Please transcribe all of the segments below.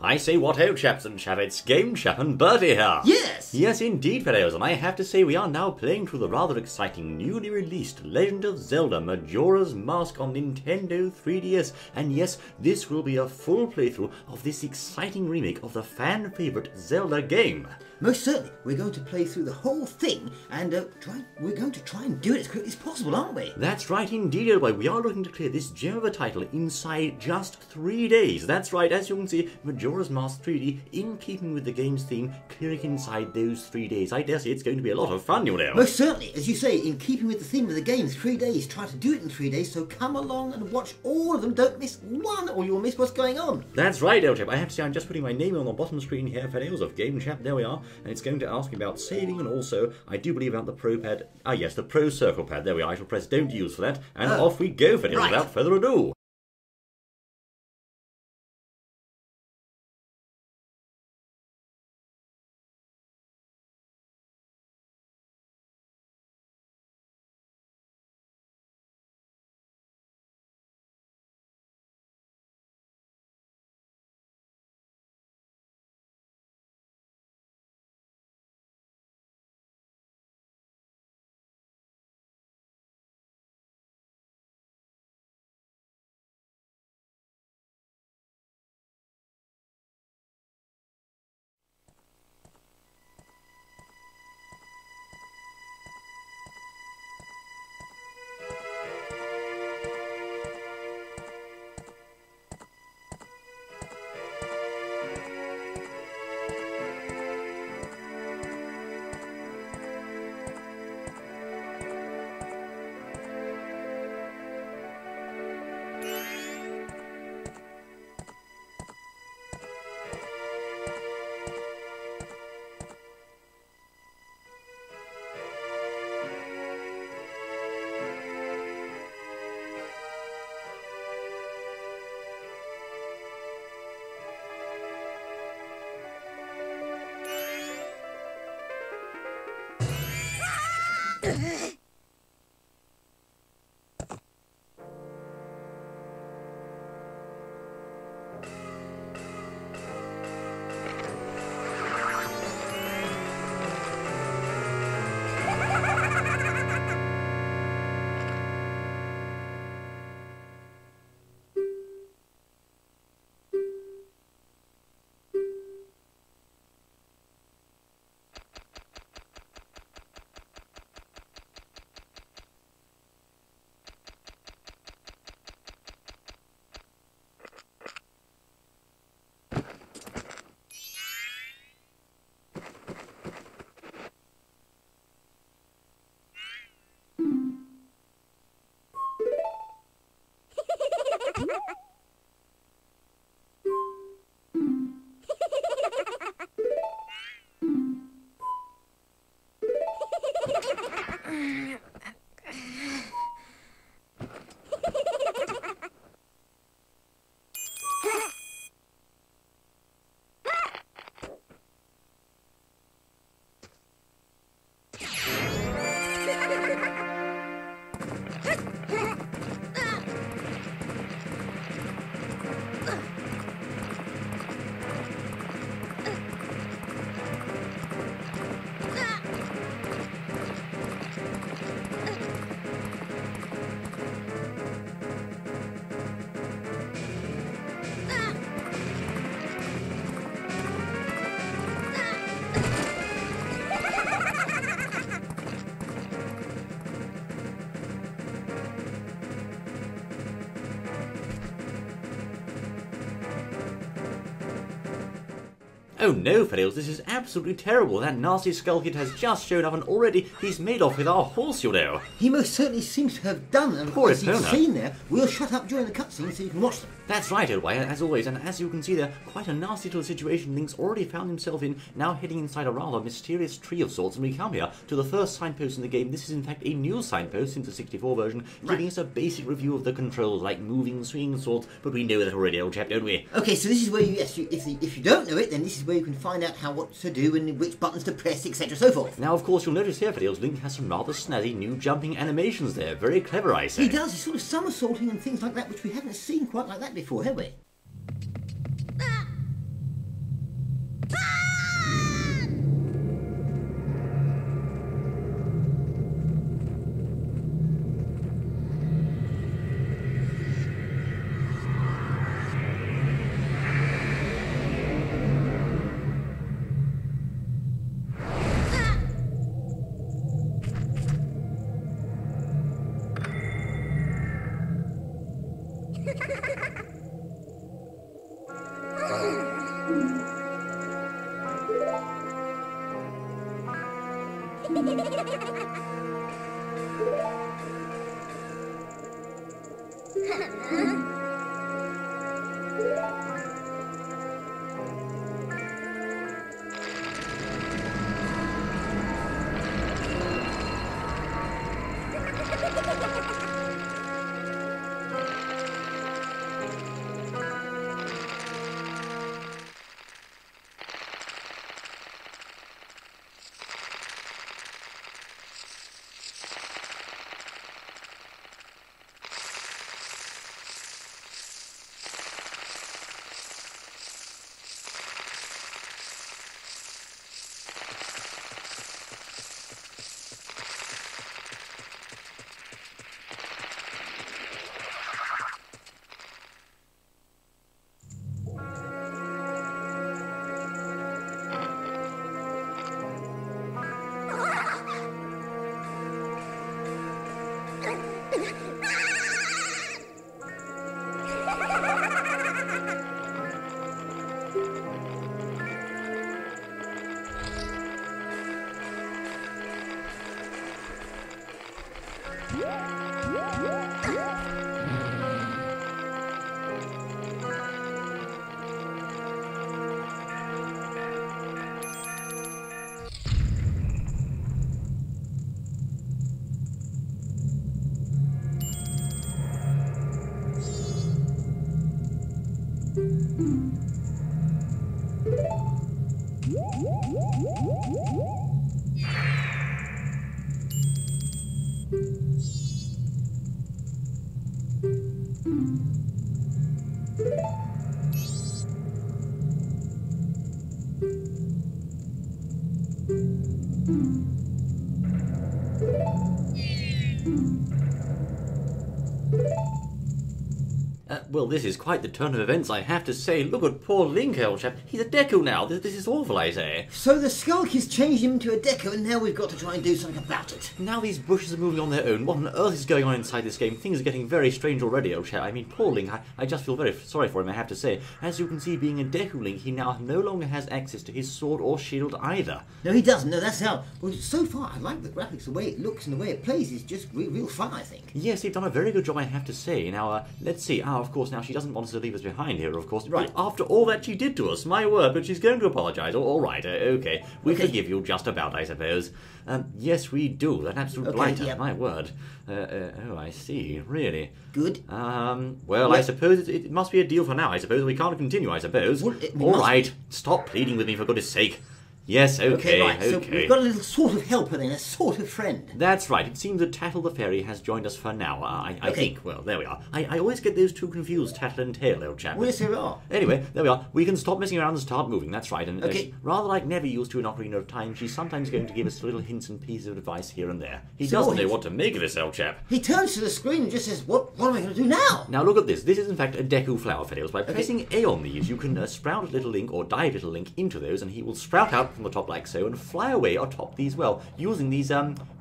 I say what ho, chaps and chavets, Game Chap and Bertie here. Yes! Yes, indeed, fellows, and I have to say we are now playing through the rather exciting newly released Legend of Zelda Majora's Mask on Nintendo 3DS, and yes, this will be a full playthrough of this exciting remake of the fan-favourite Zelda game. Most certainly, we're going to play through the whole thing, and we're going to try and do it as quickly as possible, aren't we? That's right indeed, old boy. We are looking to clear this gem of a title inside just 3 days. That's right, as you can see, Majora's Mask 3D, in keeping with the game's theme, clearing inside those 3 days. I dare say it's going to be a lot of fun, you know. Most certainly, as you say, in keeping with the theme of the game, 3 days. Try to do it in 3 days, so come along and watch all of them. Don't miss one, or you'll miss what's going on. That's right, old chap. I have to say, I'm just putting my name on the bottom screen here, fellows, of Game Chap. There we are. And it's going to ask me about saving, and also, I do believe about the Pro Pad. Ah, yes, the Pro Circle Pad. There we are. I shall press Don't Use for that, and off we go, fellows, right. Without further ado. Oh no, fellows, this is absolutely terrible. That nasty Skull Kid has just shown up and already he's made off with our horse, you know. He most certainly seems to have done, and Poor as you've Epona. seen there, we'll shut up during the cutscene so you can watch them. That's right, old boy, as always, and as you can see there, quite a nasty little situation Link's already found himself in, now heading inside a rather mysterious tree of sorts, and we come here to the first signpost in the game. This is in fact a new signpost since the 64 version, giving us a basic review of the controls, like moving, swinging swords, but we know that already, old chap, don't we? Okay, so this is where if you don't know it, then this is where you can find out what to do and which buttons to press, etc. so forth. Now, of course, you'll notice here, Fiddles, Link has some rather snazzy new jumping animations there. Very clever, I say. He does, he's sort of somersaulting and things like that, which we haven't seen quite like that before, have we? Well, this is quite the turn of events, I have to say. Look at poor Link, old chap. He's a Deku now. This is awful, I say. So the Skulk has changed him into a Deku, and now we've got to try and do something about it. Now these bushes are moving on their own. What on earth is going on inside this game? Things are getting very strange already, old chap. I mean, poor Link, I just feel very sorry for him, I have to say. As you can see, being a Deku Link, he now no longer has access to his sword or shield either. No, he doesn't. No, that's how. Well, so far, I like the graphics. The way it looks and the way it plays is just real fun, I think. Yes, they've done a very good job, I have to say. Now, let's see. Of course, now she doesn't want us to leave us behind here, of course. Right. After all that she did to us, my word, but she's going to apologise. All right, okay. We forgive you just about, I suppose. Yes, we do. An absolute blighter, yep. My word. Oh, I see. Really? Good. Well, I suppose it must be a deal for now, I suppose. We can't continue, I suppose. Well, all right. Stop pleading with me, for goodness sake. Yes, okay, right. So we've got a little sort of helper then, a sort of friend. That's right. It seems that Tattle the Fairy has joined us for now. I think. Well, there we are. I always get those two confused, Tattle and Tail, old chap. Well, yes, there we are. Anyway, there we are. We can stop messing around and start moving. That's right. And rather like Never used to in Ocarina of Time, she's sometimes going to give us little hints and pieces of advice here and there. He doesn't know what to make of this, old chap. He turns to the screen and just says, What am I going to do now? Now look at this. This is in fact a Deku flower, Fails. By pressing A on these, you can sprout little Link or dive little Link into those, and he will sprout out from the top like so, and fly away atop these, well, using these,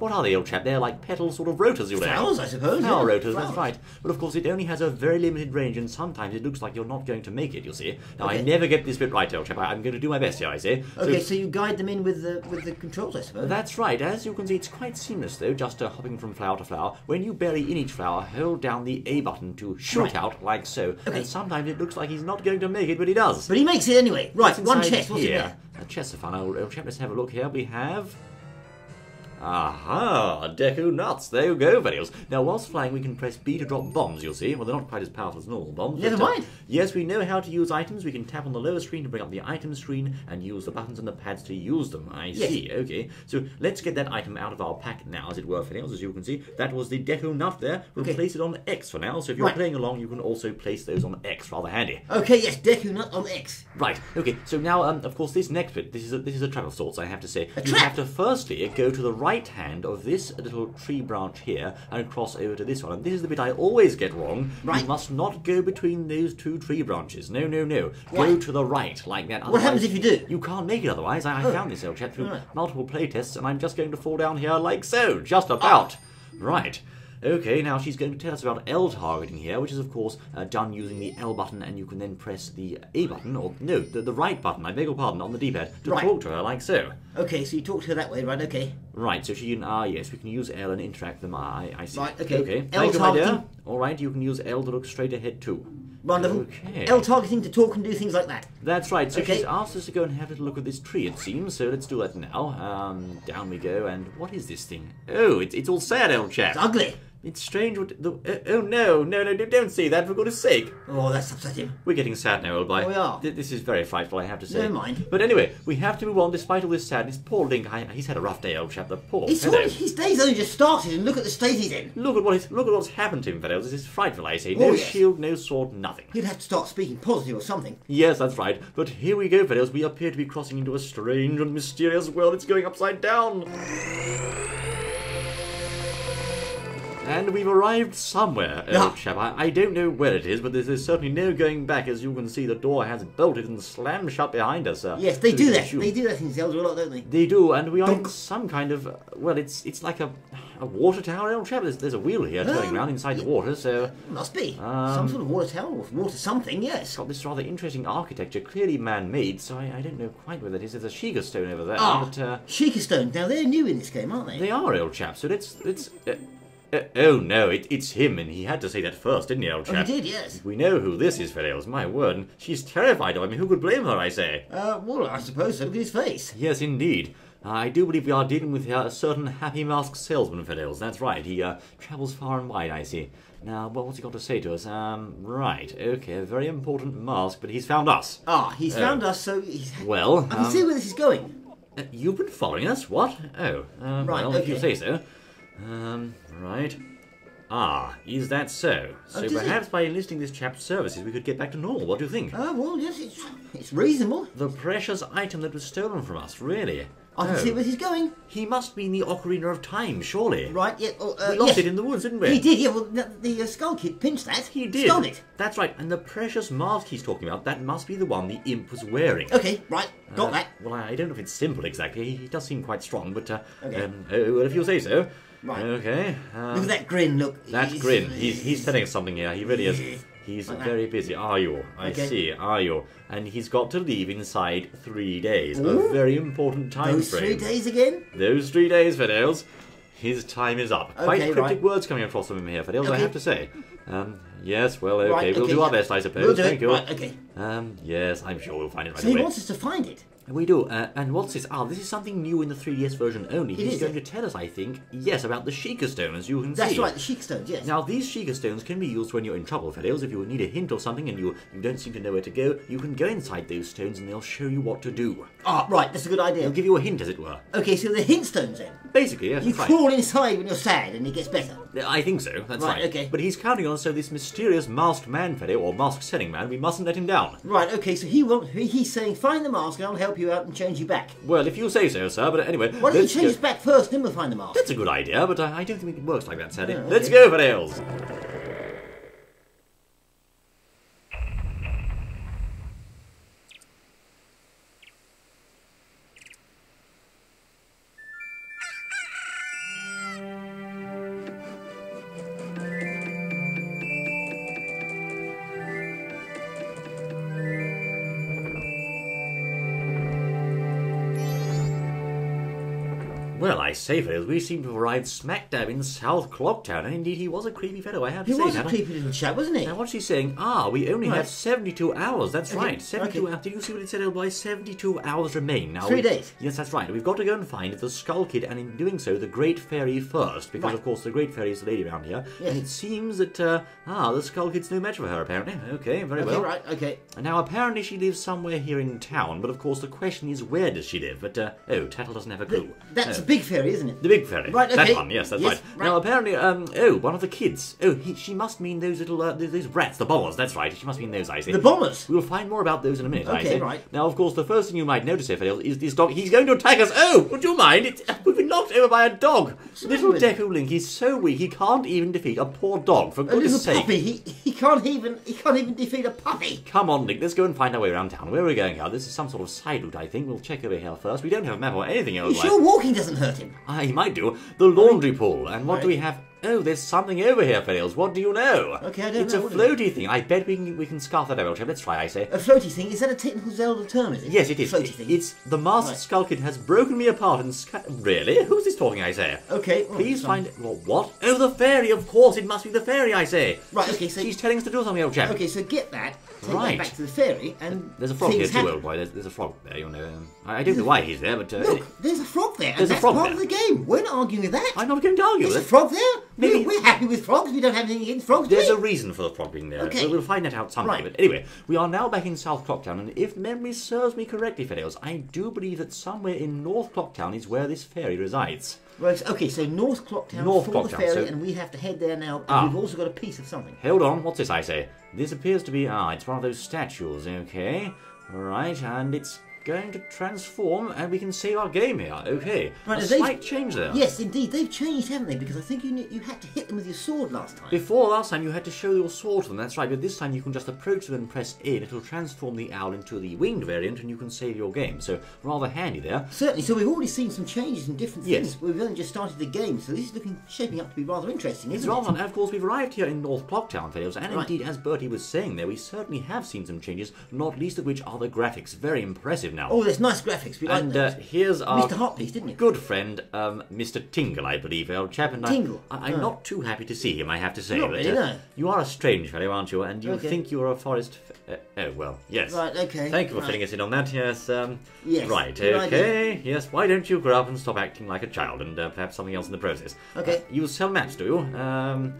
what are they, old chap? They're like petal sort of rotors, you know. Flowers, I suppose. Flower rotors, that's right. But of course it only has a very limited range, and sometimes it looks like you're not going to make it, you see. Now I never get this bit right, old chap. I'm going to do my best here, I say. Okay, so you guide them in with the controls, I suppose. That's right. As you can see, it's quite seamless, though, just hopping from flower to flower. When you bury in each flower, hold down the A button to shoot out, like so. And sometimes it looks like he's not going to make it, but he does. But he makes it anyway. Right, one chest. What's in there? A chest of fun, old chap. Let's have a look here. We have... Aha! Deku nuts! There you go, Venials. Now, whilst flying, we can press B to drop bombs, you'll see. Well, they're not quite as powerful as normal bombs. Never mind. Yes, we know how to use items. We can tap on the lower screen to bring up the item screen and use the buttons and the pads to use them. I see, okay. So, let's get that item out of our pack now, as it were, Venials, as you can see. That was the Deku nut there. We'll place it on X for now, so if you're playing along, you can also place those on X. Rather handy. Okay, yes, Deku nut on X. Right, okay. So now, of course, this next bit, this is a trap of sorts, I have to say. You have to firstly go to the right hand of this little tree branch here and cross over to this one. And this is the bit I always get wrong. Right. You must not go between those two tree branches. No, no, no. Go to the right, like that. What happens if you do? You can't make it otherwise. I found this, old chap, through multiple playtests, and I'm just going to fall down here like so. Just about. Right. Okay, now she's going to tell us about L targeting here, which is of course done using the L button, and you can then press the A button, or no, the right button, I beg your pardon, on the D-pad, to talk to her, like so. Okay, so you talk to her that way, right, okay. Right, so she can, yes, we can use L and interact with them, I see. Right, okay. Okay, L thank you, my dear. targeting. Alright, you can use L to look straight ahead too. Wonderful. Okay. L targeting to talk and do things like that. That's right, so Okay. she's asked us to go and have a little look at this tree, it seems, so let's do that now. Down we go, and what is this thing? Oh, it's all sad, old chap. It's ugly. It's strange what oh no, don't say that, for goodness sake. Oh, that's upsetting. We're getting sad now, old boy. Oh, we are. This is very frightful, I have to say. Never mind. But anyway, we have to move on despite all this sadness. Poor Link, he's had a rough day, old chap, the poor fellow. His day's only just started, and look at the state he's in. Look at what's happened to him, fellows. This is frightful, I say. Oh, No yes. shield, no sword, nothing. He'd have to start speaking positive or something. Yes, that's right. But here we go, fellows. We appear to be crossing into a strange and mysterious world. It's going upside down. And we've arrived somewhere, old chap. I don't know where it is, but there's certainly no going back. As you can see, the door has bolted and slammed shut behind us. Yes, they do that. They do that in Zelda a lot, don't they? They do, and we are in some kind of... Well, it's like a water tower, old chap. There's a wheel here turning around inside the water, so... Must be. Some sort of water tower or water something, yes. It's got this rather interesting architecture, clearly man-made, so I don't know quite where that is. There's a Sheikah stone over there, but... Sheikah stones. Now, they're new in this game, aren't they? They are, old chap, so let's oh no, it's him, and he had to say that first, didn't he, old chap? Oh, he did, yes. We know who this is, fellows, my word, and she's terrified of him. Who could blame her, I say? Well, I suppose so. Look at his face. Yes, indeed. I do believe we are dealing with a certain happy mask salesman, fellows. That's right, he travels far and wide, I see. Now, what's he got to say to us? Right, okay, a very important mask, but he's found us. He's found us, so he's... Well, I can see where this is going. You've been following us? What? Oh, right, well, okay. if you say so. Right. Is that so? So perhaps by enlisting this chap's services we could get back to normal. What do you think? Well, yes, it's reasonable. The precious item that was stolen from us, really? I can see where he's going. He must be in the Ocarina of Time, surely. Right, yeah. We lost it in the woods, didn't we? He did, yeah. Well, the Skull Kid pinched that. He did. Stole it. That's right, and the precious mask he's talking about, that must be the one the imp was wearing. Okay, right. Got that. Well, I don't know if it's simple exactly. He does seem quite strong, but, Okay. well, if you say so. Right. Okay. Look at that grin, look. That grin. He's telling us something here. He really is. He's Like very busy. Are you? I see. Are you? And he's got to leave inside 3 days. Ooh. A very important time Those frame. 3 days again? Those 3 days, Fidels. His time is up. Quite Okay, cryptic right. words coming across from him here, Fidels, I Okay. have to say. Yes, well, okay. Right, We'll okay, do our yeah. best, I suppose. We'll do Thank it. you. Right, okay. Yes, I'm sure we'll find it right So away. he wants us to find it. We do, and what's this? This is something new in the 3DS version only. It He's is, going to tell us, I think, yes, about the Sheikah Stone, as you can see. That's right, the Sheikah stones, yes. Now, these Sheikah Stones can be used when you're in trouble, fellows. If you need a hint or something and you don't seem to know where to go, you can go inside those stones and they'll show you what to do. Right, that's a good idea. They'll give you a hint, as it were. Okay, so the hint stones then. Basically, yes, You that's crawl inside when you're sad and it gets better. right. I think so, that's right. okay. But he's counting on us, so this mysterious masked man fellow, or mask-selling man, we mustn't let him down. Right, okay, so he's saying find the mask and I'll help you out and change you back. Well, if you say so, sir, but anyway... Why don't you change us back first, then we'll find the mask? That's a good idea, but I don't think it works like that, sadly. Oh, okay. Let's go, Fidels! Well, I say, fellows, we seem to have arrived smack dab in South Clocktown, and indeed he was a creepy fellow, I have to He say. was a Nana. creepy little chap, wasn't he? Now, what's he saying? We only have 72 hours. That's Okay, right. 72 okay. hours. Did you see what it said, old boy? 72 hours remain. Now, 3 days. Yes, that's right. We've got to go and find the Skull Kid, and in doing so, the Great Fairy first, because, Right. of course, the Great Fairy is the lady around here. Yes. And it seems that, the Skull Kid's no match for her, apparently. Okay, very well. Right, okay. And now, apparently, she lives somewhere here in town, but, of course, the question is, where does she live? But, Tattle doesn't have a clue. That's a big fairy, isn't it? The big fairy. Right, okay. That one, yes, that's Yes, right. Now, apparently, one of the kids. She must mean those little, those rats, the bombers, that's right. She must mean those, I see. The bombers? We'll find more about those in a minute, I Okay, see. right. Now, of course, the first thing you might notice here, Fidel, is this dog. He's going to attack us. Would you mind? We've been knocked over by a dog. Little with him? Deku Link, he's so weak, he can't even defeat a poor dog, for A little goodness sake. puppy. He can't even defeat a puppy. Come on, Link, let's go and find our way around town. Where are we going here? This is some sort of side route, I think. We'll check over here first. We don't have a map or anything else. You sure walking doesn't hurt him? He might do. The laundry pool. And what do we have? Oh, there's something over here, Fails. What do you know? Okay, I don't it's know. It's a floaty thing. I bet we can scarf that over, Chap. Let's try, I say. A floaty thing? Is that a technical Zelda term, is it? Yes, it is. Floaty thing. It's the masked skull kid has broken me apart and... Really? Who's this talking, I say? Okay. Please find... Well, what? Oh, the fairy, of course. It must be the fairy, I say. Right, okay, so... She's telling us to do something, old chap. Okay, so get that. Take Right. that back to the fairy, and there's a frog here happen. too, old boy. There's a frog there, you know. I don't know why he's there, but... Look, there's a frog there, and There's a that's frog part there. of the game. We're not arguing with that. I'm not going to argue There's with a it. frog there. Maybe- We're happy with frogs. We don't have anything against frogs, do There's we? a reason for the frog being there. Okay. We'll find that out someday. Right. But anyway, we are now back in South Clocktown, and if memory serves me correctly, Fails, I do believe that somewhere in North Clocktown is where this fairy resides. Right, okay, so North Clocktown for the fairy, and we have to head there now, and we've also got a piece of something. Hold on, what's this I say? This appears to be, it's one of those statues, okay. Right, and it's going to transform, and we can save our game here, okay. Right, a slight change there. Yes, indeed, they've changed, haven't they? Because I think you had to hit them with your sword last time. Last time you had to show your sword to them, that's right, but this time you can just approach them and press A, and it'll transform the owl into the winged variant, and you can save your game, so rather handy there. Certainly, so we've already seen some changes and different things. Yes. We've only just started the game, so this is shaping up to be rather interesting, isn't it? And of course we've arrived here in North Clocktown, Fails, and indeed, as Bertie was saying there, we certainly have seen some changes, not least of which are the graphics. Very impressive now. Oh, there's nice graphics. We like And those. here's our Mr. Hotpiece, didn't you? good friend, Mr. Tingle, I believe, old chap. And Tingle? I'm not too happy to see him, I have to say. Not but, really, no. You are a strange fellow, aren't you? And you Okay. think you're a forest... oh, well, yes. Right, okay. Thank you for filling us in on that, yes. Yes, Right, good okay. Yes, why don't you grow up and stop acting like a child and perhaps something else in the process? Okay. You sell maps, do you?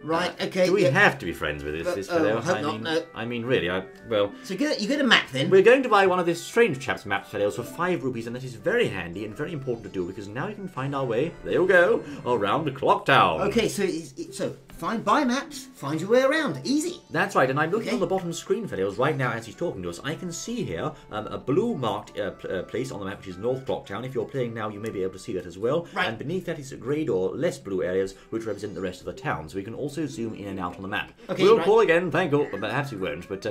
Right, okay. Do we have to be friends with this fellow? hope not, no. I mean, really, well... So you get a map then? We're going to buy one of this strange chap's maps fellows for 5 rupees, and that is very handy and very important to do because now you can find our way, there you go, around the Clocktown. Okay, so buy maps, find your way around, easy. That's right, and I'm looking on the bottom screen, fellows, right now as he's talking to us. I can see here a blue marked place on the map, which is North Clocktown. If you're playing now, you may be able to see that as well. Right. And beneath that is grey or less blue areas, which represent the rest of the town. So we can also zoom in and out on the map. Okay, we'll right. call again, thank you. Perhaps we won't, but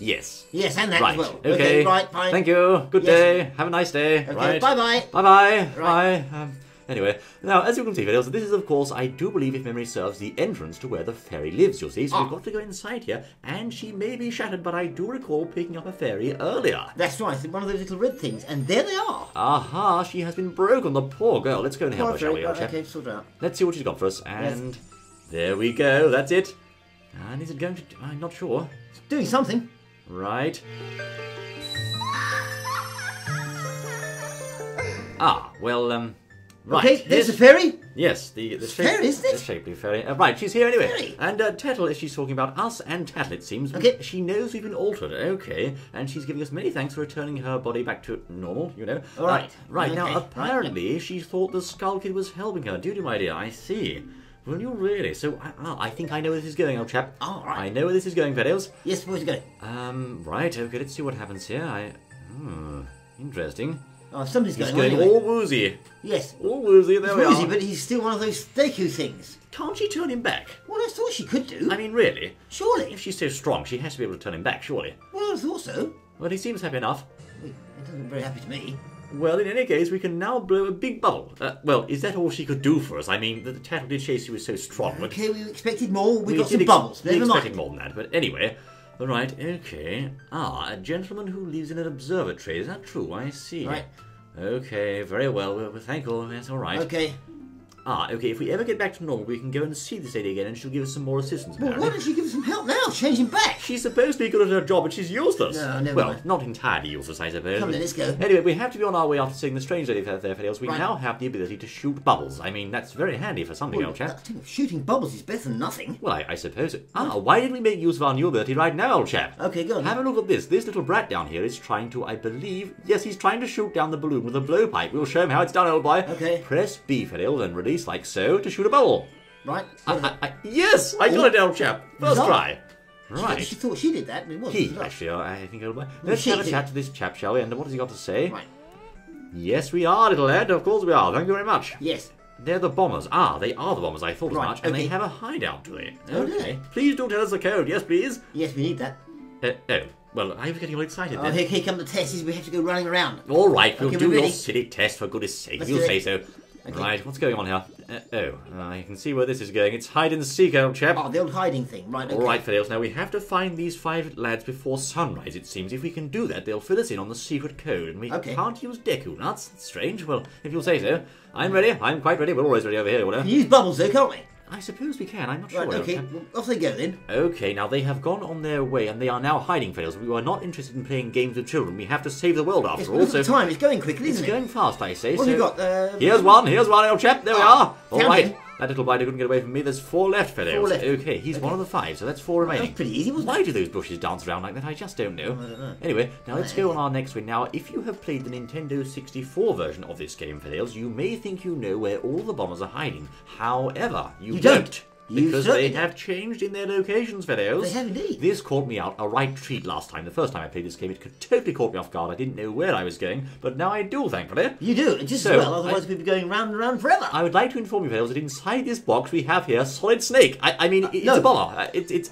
yes. Yes, and that Right. as well. Okay. Right, fine. Thank you. Good Yes. day. Have a nice day. Okay, Right. bye-bye. Bye-bye. Right. Bye. Anyway, now, as you can see, fellows, this is, of course, I do believe, if memory serves, the entrance to where the fairy lives, you'll see. So we've got to go inside here, and she may be shattered, but I do recall picking up a fairy earlier. That's right, one of those little red things, and there they are. Aha, she has been broken, the poor girl. Let's go and help her, shall we, old chap? Okay, sort it out. Let's see what she's got for us, and there we go, that's it. And is it going to... I'm not sure. It's doing something. Right. Well, right. Okay, there's the fairy. Yes, the fairy, isn't it? The shapely fairy. Right, she's here anyway. Fairy. And Tettle, as she's talking about us and Tattle, it seems. Okay. She knows we've been altered. Okay. And she's giving us many thanks for returning her body back to normal, you know. All right. Right, now, Okay. apparently, she thought the Skull Kid was helping her. Do you, my dear? I see. Well, you really? So, I think I know where this is going, old chap. All right. I know where this is going, Feddles. Yes, where's it going? Right, okay, let's see what happens here. Interesting. Oh, something's He's going on going anyway. all woozy. Yes. All woozy, there we Woozy, are. but he's still one of those Deku things. Can't she turn him back? Well, I thought she could do. I mean, really? Surely. If she's so strong, she has to be able to turn him back, surely. Well, I thought so. Well, he seems happy enough. It doesn't look very happy to me. Well, in any case, we can now blow a big bubble. Well, is that all she could do for us? I mean, the Tattle did say she was so strong. But Okay, we expected more. We got did some bubbles. We Never expected mind. more than that, but anyway. Right, okay. A gentleman who lives in an observatory. Is that true? I see. Right. Okay, very well. Well, thank you. That's all right. Okay. Okay, if we ever get back to normal, we can go and see this lady again, and she'll give us some more assistance, Well, apparently. why don't you give us some help now? Change him back. She's supposed to be good at her job, but she's useless. No, never well, mind. not entirely useless, I suppose. Come but- then, let's go. Anyway, we have to be on our way after seeing the strange lady there, Fidelis. We Right. now have the ability to shoot bubbles. I mean, that's very handy for something, Well, old chap. shooting bubbles is better than nothing. Well, I suppose it. Why didn't we make use of our new ability right now, old chap? Okay, go on. Have a look at this. This little brat down here is trying to, I believe... Yes, he's trying to shoot down the balloon with a blowpipe. We'll show him how it's done, old boy. Okay. Press B, Fidel, and release like so to shoot a bubble. Right. Yes, I got it, old chap. First Result. try. Right. She thought she did that, but it wasn't. He, actually, I think, old boy. Let's she have a did. chat to this chap, shall we? And what has he got to say? Right. Yes, we are, little lad. Of course we are. Thank you very much. Yes. They're the bombers. They are the bombers. I thought as Right, much. And they okay. have a hideout, do they? Oh, do Okay. Please do tell us the code. Yes, please. Yes, we need that. Well, I'm getting all excited Oh, then. here come the tests. We have to go running around. All right, we'll Okay, do we're your ready. silly test, for goodness sake. Let's You'll do say it. so. Okay. Right, what's going on here? I can see where this is going. It's hide and seek, old chap. Oh, the old hiding thing. Right, okay. All right, Fiddles. Now we have to find these 5 lads before sunrise, it seems. If we can do that, they'll fill us in on the secret code, and we can't use Deku nuts. It's strange. Well, if you'll say so. I'm ready. I'm quite ready. We're always ready over here, you know. We can use bubbles, though, can't we? I suppose we can. I'm not sure. Right, okay. Well, off they go, then. Okay, now they have gone on their way, and they are now hiding, Fiddles. We are not interested in playing games with children. We have to save the world after all. Look at the time. It's going quickly, isn't it? It's going fast, I say. What have you got? Here's one, old chap. There we are. All right. Counting. That little blighter couldn't get away from me. There's 4 left, Fiddles. 4 left. Okay, he's one of the 5, so that's 4 remaining. That's pretty easy, wasn't Why do those bushes dance around like that? I just don't know. I don't know. Anyway, now let's go on our next one. Now, if you have played the Nintendo 64 version of this game, Fiddles, you may think you know where all the bombers are hiding. However, you don't. Because they have changed in their locations, Fiddles. They have indeed. This caught me out a right treat last time. The first time I played this game, it totally caught me off guard. I didn't know where I was going, but now I do, thankfully. You do, and just as well, otherwise we'd be going round and round forever. I would like to inform you, Fiddles, that inside this box we have here Solid Snake. I mean, it's a bomber.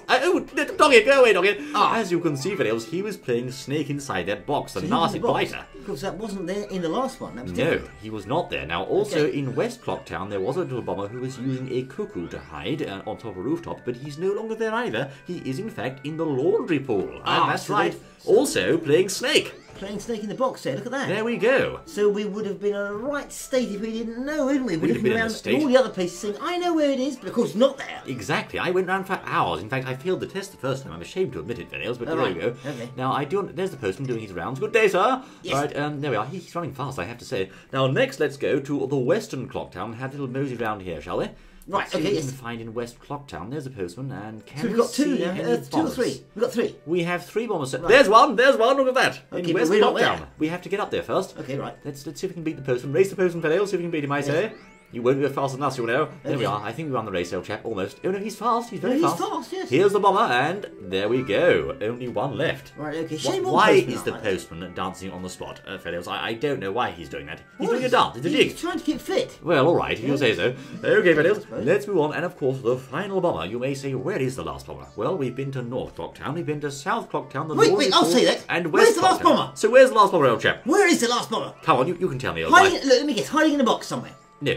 Oh, doggy, go away, doggy. As you can see, Fiddles, he was playing Snake inside that box, the nasty blighter. Because that wasn't there in the last one. That was No, he was not there. Now, also in West Clocktown, there was a little bomber who was using a cuckoo to hide on top of a rooftop, but he's no longer there either. He is, in fact, in the laundry pool. And that's right. Also playing Snake. Playing Snake in the box there, look at that. There we go. So we would have been in a right state if we didn't know, wouldn't we? We'd have been in a state. All the other places saying, I know where it is, but of course not there. Exactly. I went round for hours. In fact, I failed the test the first time. I'm ashamed to admit it, Fiddles, but there we go. Okay. Now, there's the postman doing his rounds. Good day, sir. Yes. Right, there we are. He's running fast, I have to say. Now, next, let's go to the Western Clocktown and have a little mosey round here, shall we? Right, Let's see okay, what we yes. can find in West Clocktown. There's a postman, and can So we've we got 2 see now. any 2 or 3? We've got 3. We have 3 bombers. Right. There's one, look at that. Okay, in West we're not Clocktown. there. We have to get up there first. Okay, right. Let's see if we can beat the postman. Race the postman, Fiddles, see if we can beat him, I say. You won't go faster than us, you'll know. There we are. I think we won the race, old chap, almost. Oh no, he's fast. He's very fast. He's fast, yes. Here's the bomber, and there we go. Only 1 left. Right, okay. Shame on Why postman is the like postman dancing on the spot, Fiddles? I don't know why he's doing that. He's doing a dance. It's a jig. He's trying to keep fit. Well, all right, if you say so. Okay, Fiddles, let's move on. And of course, the final bomber. You may say, where is the last bomber? Well, we've been to North Clocktown, we've been to South Clocktown, Wait, I'll say that. and Where's West the last Clocktown. bomber? So where's the last bomber, old chap? Where is the last bomber? Come on, you can tell me, old Hiding, boy. look, let me guess. Hiding in a box somewhere. No.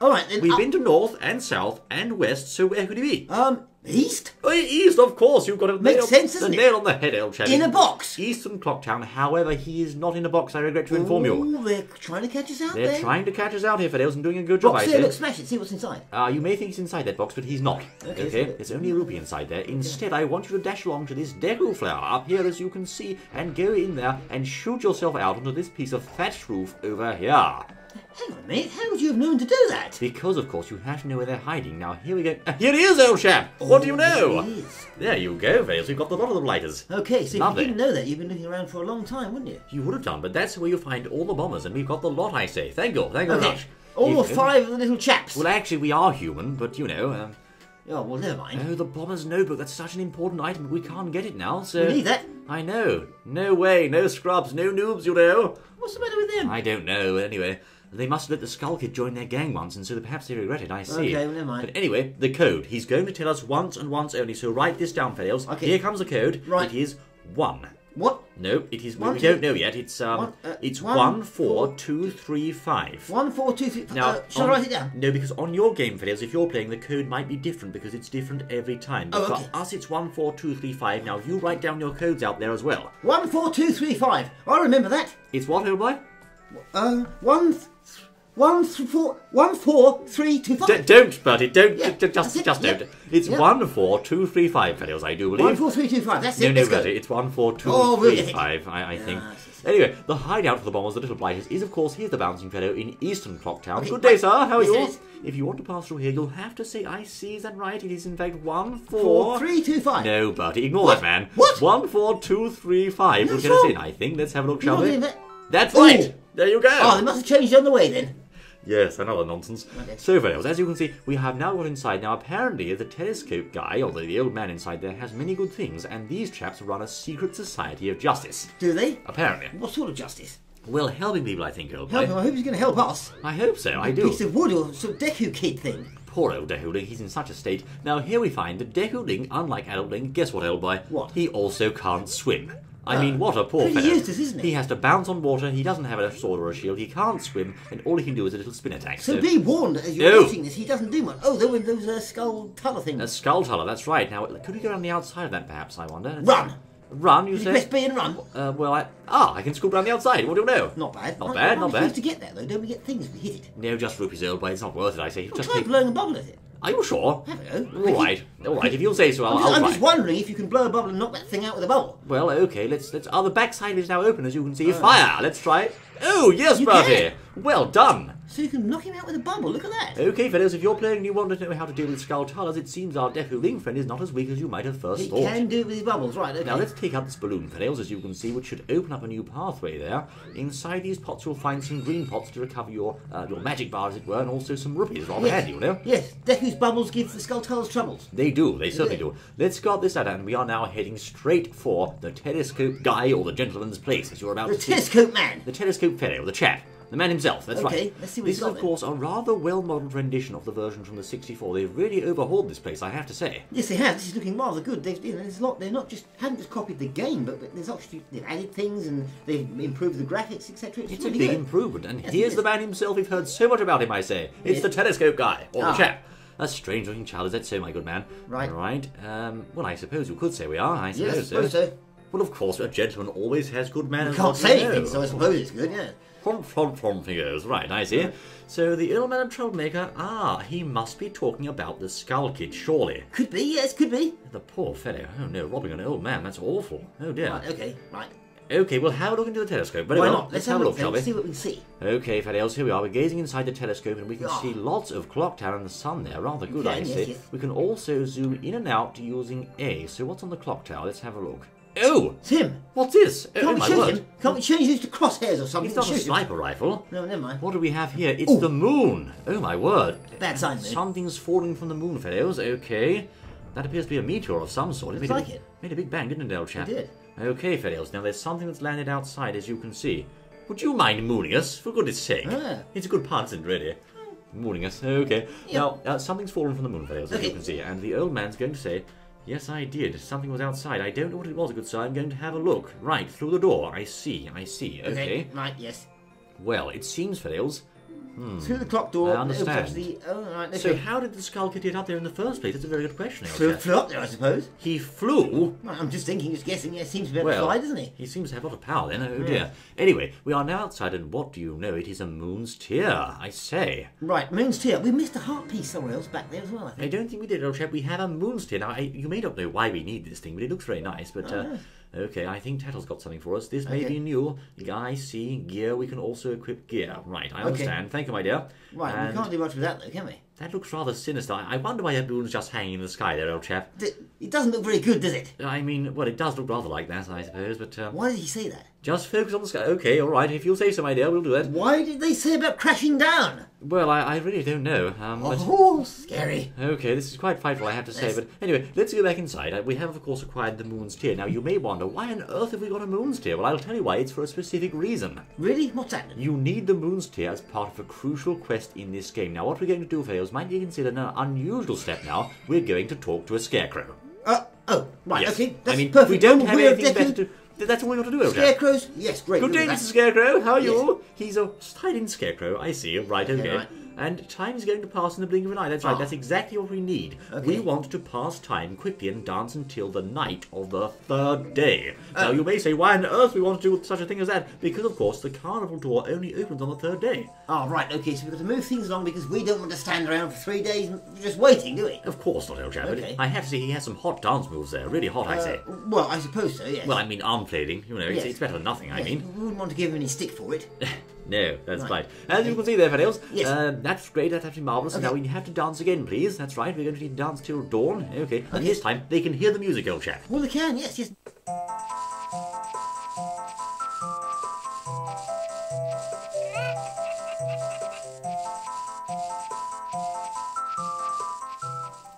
All right, then. We've been to North and South and West, so where could he be? East? East, of course. You've got a Makes sense, doesn't it? nail on the head, old chap. In a box? Eastern Clocktown. However, he is not in a box, I regret to inform you. Oh, they're trying to catch us out there. They're trying to catch us out here, Fiddles, and doing a good job, Box I there, say. look, smash it, see what's inside. You may think he's inside that box, but he's not. Okay. There's only a rupee inside there. Instead, I want you to dash along to this Deku flower up here, as you can see, and go in there and shoot yourself out onto this piece of thatched roof over here. Hang on a minute, how would you have known to do that? Because, of course, you have to know where they're hiding. Now, here we go. Here he is, old chap! What do you know? There he is. There you go, Vales. We've got the lot of the blighters. Okay, so Lovely. if you didn't know that, you've been looking around for a long time, wouldn't you? You would have done, but that's where you find all the bombers, and we've got the lot, I say. Thank you very much. All 5 of the little chaps. Well, actually, we are human, but, you know... Oh, well, never mind. Oh, the bomber's notebook. That's such an important item. We can't get it now, so... We need that. I know. No way. No scrubs. No noobs, you know. What's the matter with them? I don't know. Anyway, they must have let the Skull Kid join their gang once, and so perhaps they regret it. I see. Okay, well, never mind. But anyway, the code. He's going to tell us once and once only, so write this down, Fails. Okay. Here comes the code. Right. It is 1. What? No, it is... One, we two- don't know yet. It's, it's 14235. 1, 4, 2, 3... Now, shall I write it down? No, because on your game, Fiddles, if you're playing, the code might be different because it's different every time. But Oh, okay. for us, it's 14235. Now, you write down your codes out there as well. 1, 4, 2, 3, 5. I remember that. It's what, old boy? 1, 4, 3, 2, 5. Don't, Bertie, don't. Yeah, Just that's it, don't. yeah. It's Yeah. 14235, Fiddles, I do believe. 1, 4, 3, 2, 5. That's No, it. no, Let's go. Bertie, it's 14235, I think. yes, yes. Anyway, the hideout for the bombers, the little blighters, is of course here's the bouncing fellow in Eastern Clocktown. Okay, Good day, right. sir. How are Yes, you? it is. If you want to pass through here, you'll have to say, I see, is that right? It is in fact 4, 4... 3, 2, 5. No, Bertie, ignore What? that man. What? 14235 will That's get us wrong. in, I think. Let's have a look, You're shall not we? doing that. That's Ooh. right. There you go. Oh, they must have changed on the way then. Yes, another nonsense. Okay. So, fellows, as you can see, we have now got inside. Now, apparently, the telescope guy, or the old man inside there, has many good things, and these chaps run a secret society of justice. Do they? Apparently. What sort of justice? Well, helping people, I think, old Help boy. him. I hope he's going to help us. I hope so, I A do. piece of wood or some Deku Kid thing. Poor old Dehuling, he's in such a state. Now, here we find that Dehuling, unlike Adult Link, guess what, old boy? What? He also can't swim. I mean, what a poor Pretty fellow. useless, isn't he? He has to bounce on water, he doesn't have a sword or a shield, he can't swim, and all he can do is a little spin attack. So be warned, as you're No. watching this, he doesn't do much. Oh, there were those skull tuller things. A skull tuller, that's right. Now, could we go around the outside of that, perhaps, I wonder? Run! Run, you Did say? you press B and run? I can scoop around the outside. What do you know? Not bad. Not bad, not How bad. to get there, though? Don't we get things if we hit it? No, just rupees, old boy. It's not worth it, I say. Well, Just try take... blowing a bubble at it. Are you sure? Have a go. All right. If you'll say so, I'll I'm try. just wondering if you can blow a bubble and knock that thing out with a bubble. Well, okay, let's... Oh, the backside is now open, as you can see. Fire! Let's try it. Oh, yes, You Bertie! can. Well done! So you can knock him out with a bubble. Look at that. Okay, fellows, if you're playing and you want to know how to deal with skull tullers, it seems our Deku Ring friend is not as weak as you might have first He thought. can do it with his bubbles, right? Okay. Now let's take out this balloon, fellows, as you can see, which should open up a new pathway there. Inside these pots you'll find some green pots to recover your magic bar, as it were, and also some rupees. Rather handy, you know? Yes, Deku's bubbles give the skull tullers troubles. They do, they certainly do. Let's guard this out, and we are now heading straight for the telescope guy, or the gentleman's place, as you're about The to see. telescope man. The telescope fellow, the chap. The man himself, that's right. Okay, let's see what This he's is, got of then. course, a rather well-modelled rendition of the version from the 64. They've really overhauled this place, I have to say. Yes, they have. This is looking rather good. There's a lot. They're not just haven't just copied the game, but there's actually they've added things and they've improved the graphics, etc. It's really a big good. improvement, and Yes, here's it the is. man himself. We've heard so much about him, I say. It's Yes. the telescope guy, or the Ah. chap. A strange-looking child, is that so, my good man? Right. Right. Well, I suppose you could say we are. I suppose, Yes, I suppose so. Well, of course, a gentleman always has good manners. Can't what do say you anything, know? so I suppose it's good. Yeah. From he goes. Right, I see. So the ill man and troublemaker, he must be talking about the Skull Kid, surely. Could be. Yes, could be. The poor fellow. Oh no, robbing an old man, that's awful. Oh dear. Right. Okay. Right. Okay, we'll have a look into the telescope. Very Why well. not? Let's have a look, shall then. we? See what we can see. Okay, fellows, here we are. We're gazing inside the telescope and we can Ah. see lots of clock tower and the sun there. Rather good, can, I yes, say. yes. We can also zoom in and out using A. So what's on the clock tower? Let's have a look. Oh! Tim, What's this? Oh, can't we my shoot word. him? Can't we change these to crosshairs or something? It's not a Shoot him? sniper rifle. No, never mind. What do we have here? It's Ooh. the moon. Oh, my word. Bad sign, though. Something's falling from the moon, fellows. Okay. That appears to be a meteor of some sort. Looks like it. Made a big bang, didn't it, old chap? It did. Okay, fellows. Now, there's something that's landed outside, as you can see. Would you mind mooning us? For goodness sake. Ah. It's a good pun, isn't it, really? Mooning us. Okay. Yep. Now, something's fallen from the moon, fellows, as you Okay. can see. And the old man's going to say, yes, I did. Something was outside. I don't know what it was, good sir. I'm going to have a look. Right, through the door. I see. Okay. Right. Yes. Well, it seems, fellows. Through the clock door. I understand. Right. Okay. So how did the skull kid get up there in the first place? That's a very good question, old chap. Flew up there, I suppose. He flew? Well, I'm just thinking, just guessing. Yeah, seems to be able to fly, doesn't he? He seems to have a lot of power then. Oh dear. Anyway, we are now outside, and what do you know? It is a moon's tear, I say. Right. Moon's tear. We missed a heart piece somewhere else back there as well, I I think. don't think we did, old chap. We have a moon's tear. Now, you may not know why we need this thing, but it looks very nice. But, okay, I think Tattle's got something for us. This may Okay. be new. I see. Gear. We can also equip gear. Right, I understand. Thank you, my dear. Right. And We can't do much with that, though, can we? that looks rather sinister. I wonder why that balloon's just hanging in the sky there, old chap. It doesn't look very good, does it? I mean, well, it does look rather like that, I suppose, but Why did he say that? just focus on the sky. Okay, all right, if you'll say so, my dear, we'll do that. Why did they say about crashing down? Well, I really don't know. But Oh, scary. okay, this is quite frightful, I have to say. Yes. But anyway, let's go back inside. We have, of course, acquired the moon's tear. Now, you may wonder, why on earth have we got a moon's tear? Well, I'll tell you why. It's for a specific reason. Really? What's that? You need the moon's tear as part of a crucial quest in this game. Now, what we're going to do, fellows, might be considered an unusual step now. We're going to talk to a scarecrow. Right, Yes. okay. That's I mean, perfect. we don't Normal have way of anything better decking to... That's all we've got to do, okay? Scarecrows? Yes, great. Good day, we'll do Mr. that. Scarecrow. How are you? He's a hiding scarecrow. I see. Right, okay. right. And time's going to pass in the blink of an eye. That's right. Ah. That's exactly what we need. Okay. We want to pass time quickly and dance until the night of the third day. Now, you may say, why on earth we want to do such a thing as that? Because, of course, the carnival door only opens on the third day. Oh, right, okay, so we've got to move things along because we don't want to stand around for 3 days just waiting, do we? Of course not, old chap. But Okay. I have to say, he has some hot dance moves there. Really hot, I say. Well, I suppose so, yes. Well, I mean, arm flailing. You know, Yes. it's better than nothing, I Yes, mean. we wouldn't want to give him any stick for it. No, that's Right. right. As you can see there, fellows, Yes. that's great, that's absolutely marvellous. Okay. Now we have to dance again, please. That's right, we're going to need to dance till dawn. Okay, and this time they can hear the music, old chap. Well, they can, yes, yes.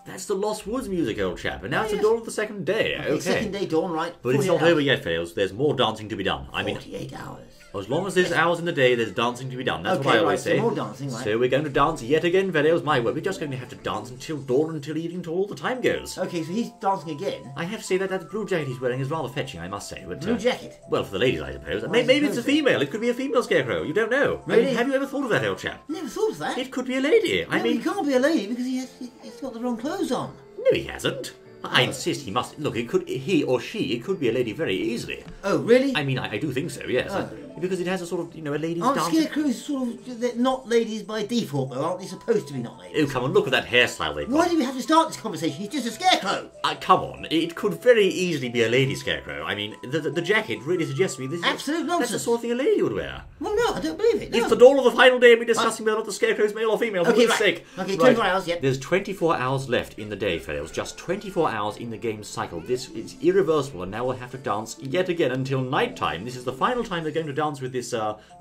That's the Lost Woods music, old chap. And now it's the yes. dawn of the second day. Okay. Second day dawn, right? But it's 48 not over hours. yet, fellows. There's more dancing to be done. I mean, 48 hours. As long as there's hours in the day, there's dancing to be done. That's what I always say. More dancing, right? So we're going to dance yet again, Vedos. My word, we're just going to have to dance until dawn, until evening, until all the time goes. Okay, so he's dancing again. I have to say that blue jacket he's wearing is rather fetching, I must say. But, Blue jacket? Well, for the ladies, I suppose. Maybe it's a female. It could be a female scarecrow. You don't know. Really? I mean, have you ever thought of that, old chap? Never thought of that. It could be a lady. No, he can't be a lady because he's got the wrong clothes on. No, he hasn't. I insist he must. Look, it could he or she. It could be a lady very easily. Oh, really? I mean, I do think so. Yes, because it has a sort of a lady's Aren't dance. scarecrows sort of they're not ladies by default though? Aren't they supposed to be not ladies? Oh, come on, look at that hairstyle they've got. Why do we have to start this conversation? He's just a scarecrow. Come on, it could very easily be a lady scarecrow. I mean, the jacket really suggests to me this is absolute nonsense. That's the sort of thing a lady would wear. Well, no, I don't believe it. No. It's the dawn of the final day, and we're discussing whether or not the scarecrow's male or female. For Okay, goodness sake. Okay, 24 hours. Yep. There's 24 hours left in the day, fellows. Just 24 hours in the game's cycle. This is irreversible, and now we'll have to dance yet again until night time. This is the final time they're going to dance with this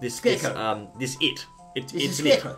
scarecrow. This it. It's a scarecrow.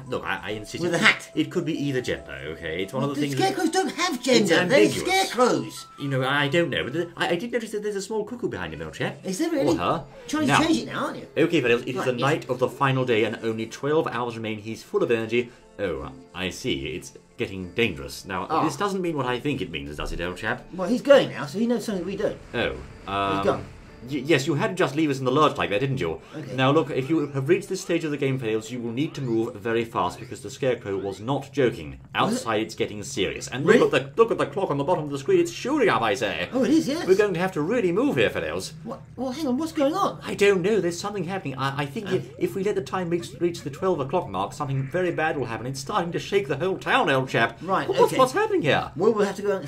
Look, I insist. With a hat. It could be either gender, okay? It's one of the things. Scarecrows don't have gender. They're ambiguous. scarecrows. I don't know, but I did notice that there's a small cuckoo behind him, old chap. Is there really? Or her. Trying to change it now, aren't you? Okay, fellows, it is the night of the final day, and only 12 hours remain. He's full of energy. Oh, I see. It's getting dangerous. Now, this doesn't mean what I think it means, does it, old chap? Well, he's going now, so he knows something we don't. Oh, he's gone. Yes, you had to just leave us in the lurch like that, didn't you? Okay. Now look, if you have reached this stage of the game, Fails, you will need to move very fast because the Scarecrow was not joking. Outside, it's getting serious. And look at the clock on the bottom of the screen. It's shooting up, I say. Oh, it is, yes. We're going to have to really move here, Fails. What? Well, hang on. What's going on? I don't know. There's something happening. I think if we let the time reach the 12 o'clock mark, something very bad will happen. It's starting to shake the whole town, old chap. Right. What's happening here? Well, we'll have to go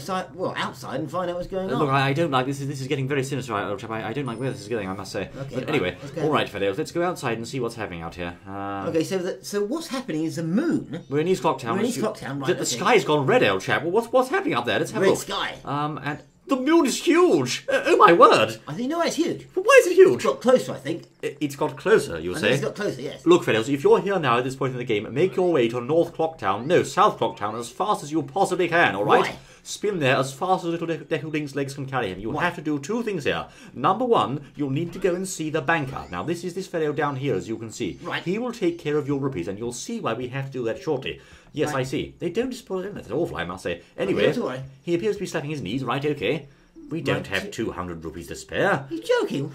outside and find out what's going on. Look, I don't like this. This is getting very sinister, old chap. I don't like where this is going, I must say. Okay, but anyway, all right, Fails, let's go outside and see what's happening out here. Okay, so what's happening is the moon. We're in East Clock Town. We're in East Clock Town, right? The sky's gone red, old chap. Well, what's happening up there? Let's have a Red look. sky. And the moon is huge. Oh my word! I think it's huge. But why is it huge? It's got closer, I think. It's got closer, you say? It's got closer, yes. Look, fellows, if you're here now at this point in the game, make your way to North Clock Town, no, South Clock Town, as fast as you possibly can, all right? Why? Spin there as fast as little Deku-Link's legs can carry him. You'll have to do two things here. Number one, you'll need to go and see the banker. Now, this is this fellow down here, as you can see. Right. He will take care of your rupees, and you'll see why we have to do that shortly. Yes, I see. They don't disappoint. That's awful, I must say. Anyway, Okay, he appears to be slapping his knees, right, okay. We don't have 200 rupees to spare. You're joking.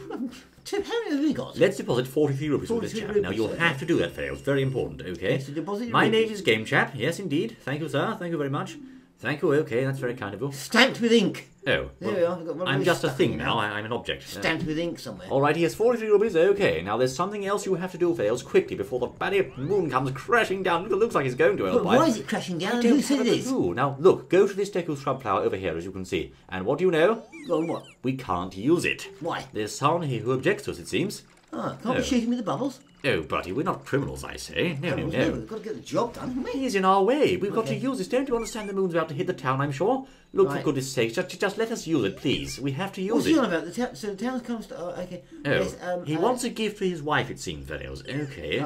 How many have we got? Let's deposit 43 rupees with this 43 chap. rupees, Now, you'll have to do that, Fail. It's very important, okay? Yes, to deposit My rupees. name is Game Chap. Yes, indeed. Thank you, sir. Thank you very much. Thank you. Okay, that's very kind of you. Stamped with ink. Oh, There we are. I've got one I'm really just a stuck thing in now. I'm an object. Stamped with ink somewhere. All right, he has 43 rupees. Okay, now there's something else you have to do, Fails, quickly before the bloody moon comes crashing down. It looks like it's going to, old But boy. why is it crashing down? I And don't who said have it a is? clue. Now, look, go to this Deku shrub flower over here, as you can see. And what do you know? Go on, what? We can't use it. Why? There's someone here who objects to us, it seems. Can't we shoot him with the bubbles? Oh, buddy, we're not criminals, I say. No. We've got to get the job done, haven't we? He's in our way. We've got to use this. Don't you understand the moon's about to hit the town, I'm sure? Look, for Right. goodness sake, just let us use it, please. We have to use What's it. he on about? So the town's comes to... Oh, okay. Oh, Yes, he wants a gift for his wife, it seems, Velios. Okay.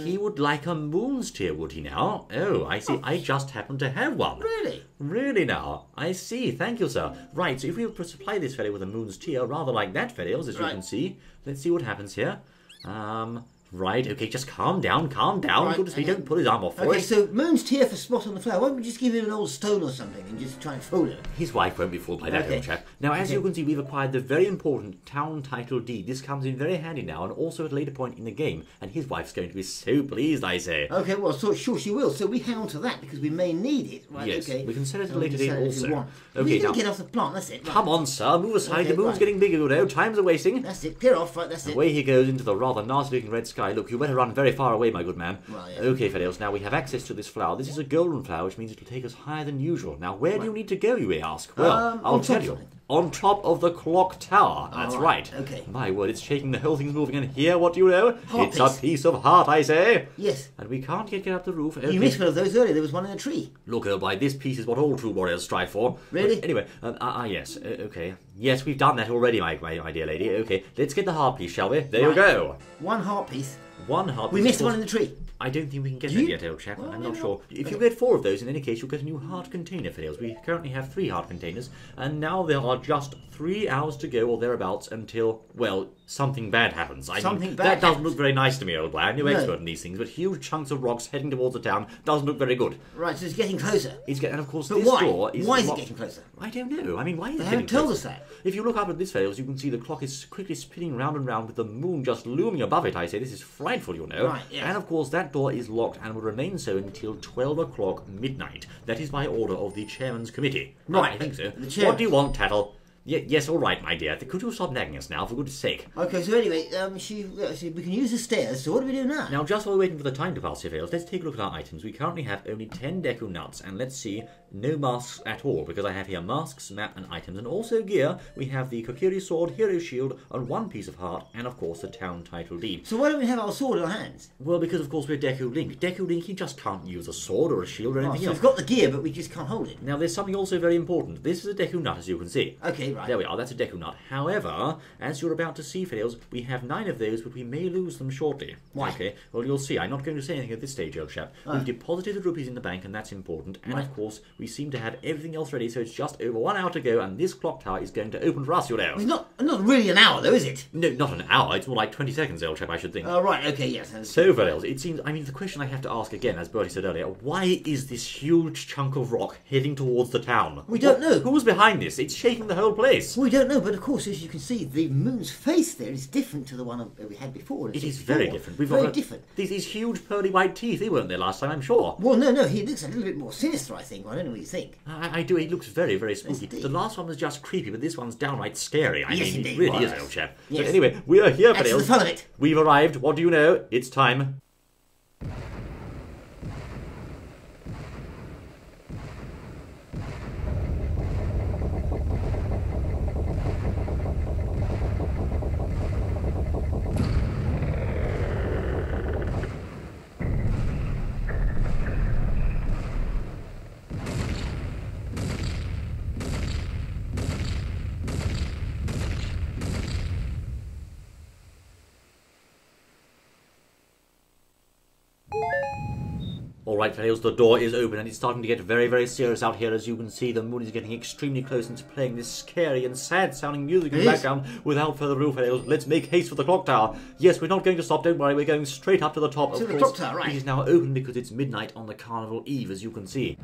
He would like a moon's tear, would he now? Oh, I see. I just happen to have one. Really? Really now? I see. Thank you, sir. Right, so if we supply this fellow with a moon's tear, rather like that, Velios, as you Right. can see. Let's see what happens here. Right, okay, just calm down. Right, Goodness me, don't pull his arm off for Okay, us. so Moon's tear for spot on the flower. Why don't we just give him an old stone or something and just try and fool him? His wife won't be fooled by that, Okay. old chap. Now, as you can see, we've acquired the very important town title deed. This comes in very handy now, and also at a later point in the game. And his wife's going to be so pleased, I say. Okay, well, sure she will. So we hang on to that because we may need it. Right, Yes, okay. we can sell it at a We later can date sell it if also. we want. Okay, We're now- going to get off the plant, that's it. Right. Come on, sir, move aside. Okay, The moon's right. getting bigger, you know. Times are wasting. That's it. Clear off, right, that's it. Away he goes into the rather nasty-looking red sky. Look, you better run very far away, my good man. Well, yeah. Okay, Fidelis, now we have access to this flower. This is a golden flower, which means it'll take us higher than usual. Now, where do you need to go, you may ask? Well, I'll on top tell of you. something. On top of the clock tower. That's right. Okay. My word, it's shaking, the whole thing's moving, and here, what do you know? Heart It's piece. a piece of heart, I say. Yes. And we can't yet get up the roof. Okay. You missed one of those earlier. There was one in a tree. Look, old boy, this piece is what all true warriors strive for. Really? But anyway, yes, okay. Yes, we've done that already, my dear lady. Okay, let's get the heart piece, shall we? There you Right. go. One heart piece. One heart piece. We missed of one course. in the tree. I don't think we can get Do that you? yet, old chap. Well, I'm not no. sure. If you Okay. get 4 of those, in any case, you'll get a new heart container for those. We currently have 3 heart containers, and now there are just 3 hours to go, or thereabouts, until, well, something bad happens. Something bad that doesn't happens. look very nice to me, old boy. I'm no No. expert in these things, but huge chunks of rocks heading towards the town doesn't look very good. Right, so it's getting closer. And of course, But this why? door is Why is it locked. getting closer? I don't know. I mean, why is They it haven't getting told closer? us that. If you look up at this, Fails, you can see the clock is quickly spinning round and round with the moon just looming above it. I say, this is frightful, you know. Right, yes. And of course, that door is locked and will remain so until 12 o'clock midnight. That is by order of the chairman's committee. Right, I think so. the chairman. What do you want, Tattle? Yes, all right, my dear. Could you stop nagging us now, for goodness sake? Okay, so anyway, we can use the stairs, so what do we do now? Now, just while we're waiting for the time to pass here, Fails, let's take a look at our items. We currently have only 10 deco nuts, and let's see, no masks at all, because I have here masks, map, and items. And also gear, we have the Kokiri sword, hero shield, and one piece of heart, and of course the town title deed. So why don't we have our sword in our hands? Well, because of course we're Deku Link. Deku Link, he just can't use a sword or a shield or Oh, anything so else. we've got the gear, but we just can't hold it. Now, there's something also very important. This is a Deku Nut, as you can see. Okay, right. There we are, that's a Deku Nut. However, as you're about to see, Fails, we have 9 of those, but we may lose them shortly. Why? Okay, well, you'll see. I'm not going to say anything at this stage, old chap. We've deposited the rupees in the bank, and that's important. And Right. of course, we seem to have everything else ready, so it's just over 1 hour to go, and this clock tower is going to open for us, you know. It's not really an hour, though, is it? No, not an hour. It's more like 20 seconds, old chap, I should think. Oh, right, okay, yes. So, Fails, it seems, I mean, the question I have to ask again, as Bertie said earlier, why is this huge chunk of rock heading towards the town? We don't know. Who's behind this? It's shaking the whole place. We don't know, but of course, as you can see, the moon's face there is different to the one we had before. It is very different. Very different. These huge pearly white teeth, they weren't there last time, I'm sure. Well, no, he looks a little bit more sinister, I think. I don't know what you think. I do, it looks very, very spooky. Indeed. The last one was just creepy, but this one's downright scary. I Yes, mean, indeed, it really was. is, old chap. Yes. So anyway, we are here, That's the Fails. fun of it. We've arrived. What do you know? It's time. Alright, Fails, the door is open and it's starting to get very, very serious out here. As you can see, the moon is getting extremely close and it's playing this scary and sad-sounding music in the background. Without further ado, Fails, let's make haste for the clock tower. Yes, we're not going to stop, don't worry, we're going straight up to the top. To Of the course, clock tower, right. It is now open because it's midnight on the Carnival Eve, as you can see.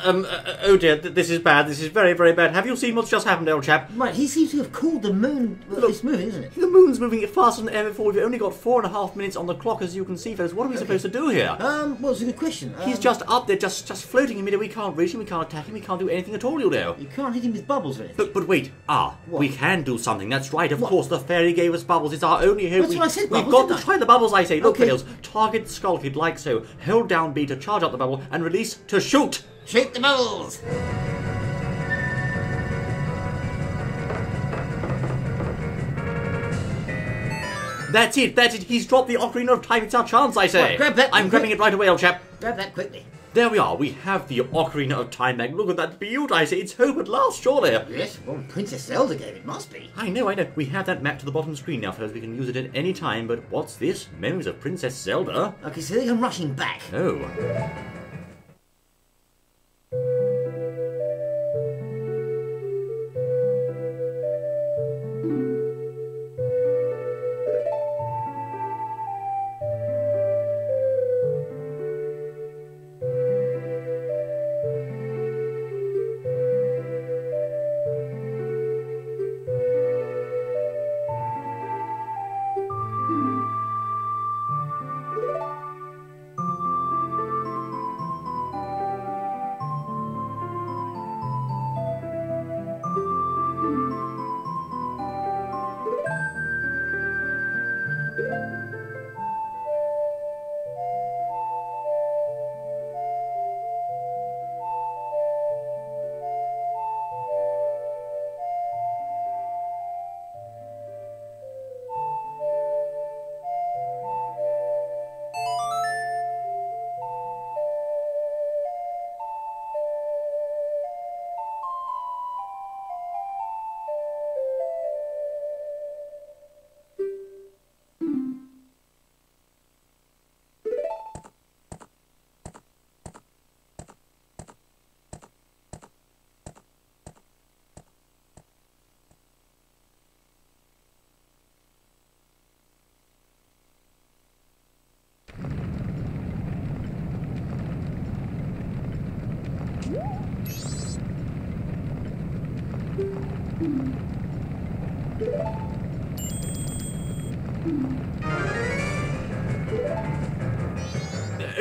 Oh dear, this is bad. This is very, very bad. Have you seen what's just happened, old chap? Right, he seems to have called the moon. Well, it's moving, isn't it? The moon's moving faster than ever before. We've only got 4.5 minutes on the clock, as you can see, fellas. What are we supposed to do here? Well, it's a good question. He's just up there, just floating in midair. We can't reach him, we can't attack him, we can't do anything at all, you know. You can't hit him with bubbles or anything. But wait, What? we can do something. That's right, of What? course, the fairy gave us bubbles. It's our only hope. That's what I said, We've bubbles, got to didn't I? try the bubbles, I say. Look, Okay. Fails, target the skull kid like so. Hold down B to charge up the bubble, and release to shoot. Shake the bubbles! That's it. He's dropped the Ocarina of Time. It's our chance, I say. Right, grab that. I'm grabbing it right away, old chap. Grab that quickly. There we are. We have the Ocarina of Time bag. Look at that beaut, I say. It's hope at last, surely. Yes, well, Princess Zelda gave it, must be. I know. We have that map to the bottom screen now, fellas. We can use it at any time. But what's this? Memories of Princess Zelda? Okay, so they come rushing back. Oh.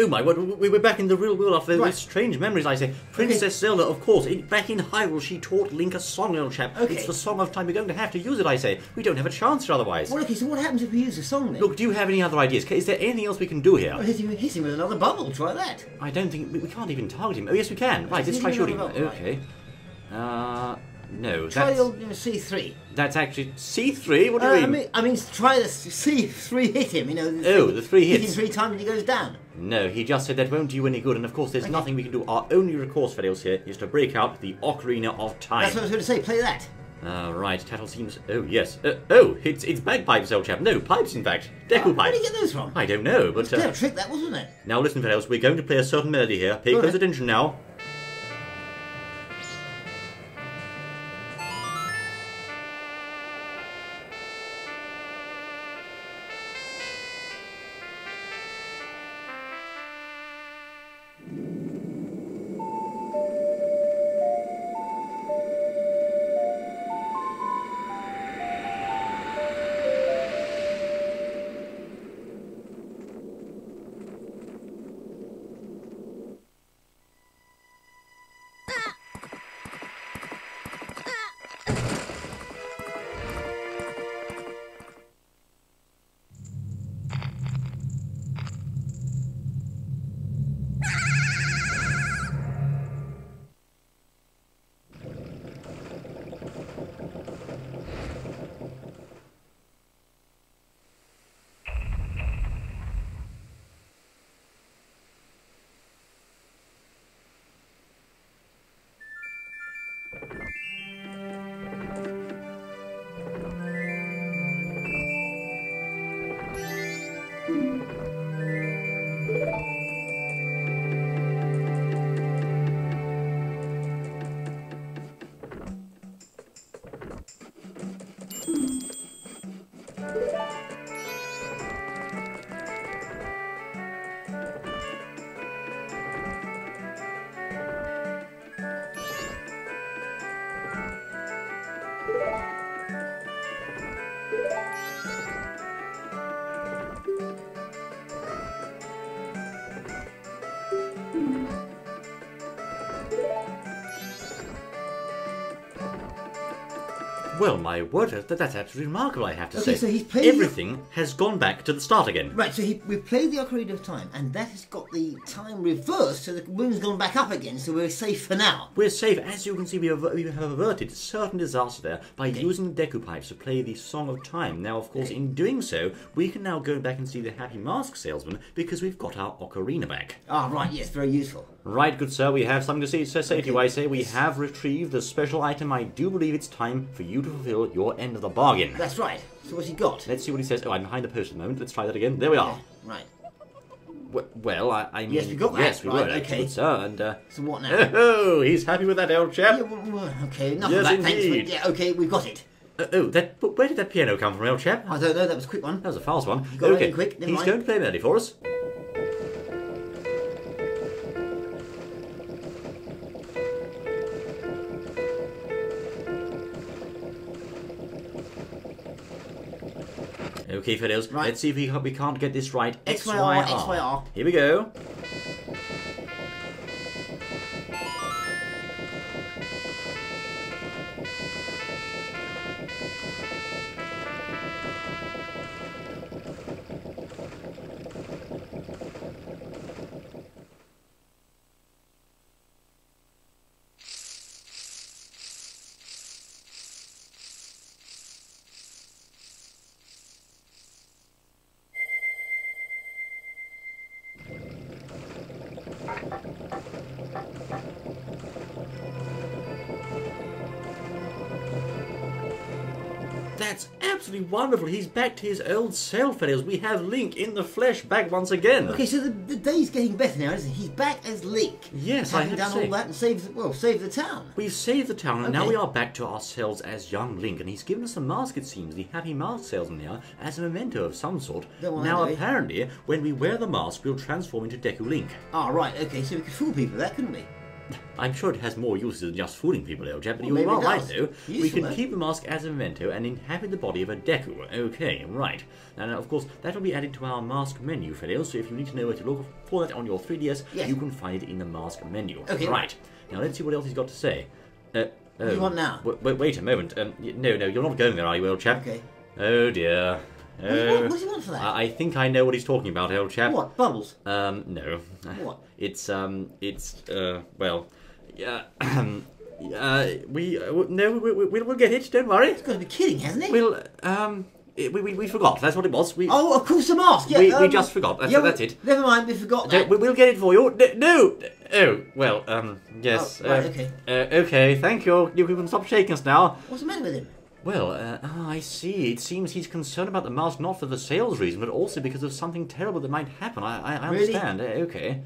Oh my word, we're back in the real world after those strange memories, I say. Princess Zelda, of course, back in Hyrule, she taught Link a song, old chap. Okay. It's the Song of Time. We're going to have to use it, I say. We don't have a chance here otherwise. Well, okay, so what happens if we use the song then? Look, do you have any other ideas? Is there anything else we can do here? Well, hit him with another bubble, try that. I don't think... We can't even target him. Oh, yes, we can. Right, let's try shooting him. Okay. No, try that's... the old C3. That's actually... C3? What do you mean? I mean, try the C3 hit him, you know. The 3 hits. Hit him 3 times and he goes down. No, he just said that won't do you any good, and of course there's nothing we can do. Our only recourse, Felios, here is to break out the Ocarina of Time. That's what I was going to say, play that. Right, Tattle seems... Oh, yes. It's bagpipes, old chap. No, pipes, in fact. Deku pipes. Where did you get those from? I don't know, but... It's a clever trick, that, wasn't it? Now listen, Felios, we're going to play a certain melody here. Pay close attention now. Well, my word, that's absolutely remarkable, I have to say. So he's played everything has gone back to the start again. Right, so we've played the Ocarina of Time, and that has got the time reversed, so the moon's gone back up again, so we're safe for now. We're safe. As you can see, we have averted certain disaster there by using the Deku Pipes to play the Song of Time. Now, of course, in doing so, we can now go back and see the Happy Mask Salesman, because we've got our Ocarina back. Ah, right, yes, very useful. Right, good sir, we have something to say to you, I say. We have retrieved the special item. I do believe it's time for you to fulfill your end of the bargain. That's right. So what's he got? Let's see what he says. Oh, I'm behind the post at the moment. Let's try that again. There we are. Right. Well, I mean... Yes, we got that. Yes, we right, were. Okay. Good sir, and... So what now? Oh, he's happy with that, old chap. Yeah, well, okay, enough yes, of that, indeed. thanks. Yeah, okay, we've got it. But where did that piano come from, old chap? I don't know, that was a quick one. That was a fast one. You got it in quick, never He's mind. going to play a melody for us. Okay, Fiddles, right. Let's see if we can't get this right. XYR, XYR. Here we go. That's absolutely wonderful. He's back to his old self, fellas. We have Link in the flesh back once again. Okay, so the day's getting better now, isn't he? He's back as Link. Yes, I have done to say. all that and saved the town. We've saved the town, and now Okay. we are back to ourselves as young Link, and he's given us a mask, it seems, the Happy Mask Salesman here, as a memento of some sort. Don't want Now, that, eh? apparently, when we wear the mask, we'll transform into Deku Link. Ah, right, okay, so we could fool people with that, couldn't we? I'm sure it has more uses than just fooling people, old chap, but Well, you're maybe it right, does. though. We Useful, can eh? keep the mask as a memento and inhabit the body of a Deku. Okay, right. And of course, that will be added to our mask menu, fellows, so if you need to know where to look for that on your 3DS, Yes. you can find it in the mask menu. Okay. Right. Now, let's see what else he's got to say. What do you want now? Wait a moment. No, you're not going there, are you, old chap? Okay. Oh, dear. What do you want for that? I think I know what he's talking about, old chap. What? Bubbles? No. What? Well, yeah, we'll get it, don't worry. He's got to be kidding, hasn't he? Well, we forgot, that's what it was. Oh, of course, the mask. Yeah, we just forgot, that's it. Never mind, we forgot that. We'll get it for you. No! Oh, well, yes. Oh, right, okay. Okay, thank you. You can stop shaking us now. What's the matter with him? Well, I see. It seems he's concerned about the mask not for the sales reason, but also because of something terrible that might happen. I Really? understand. Okay.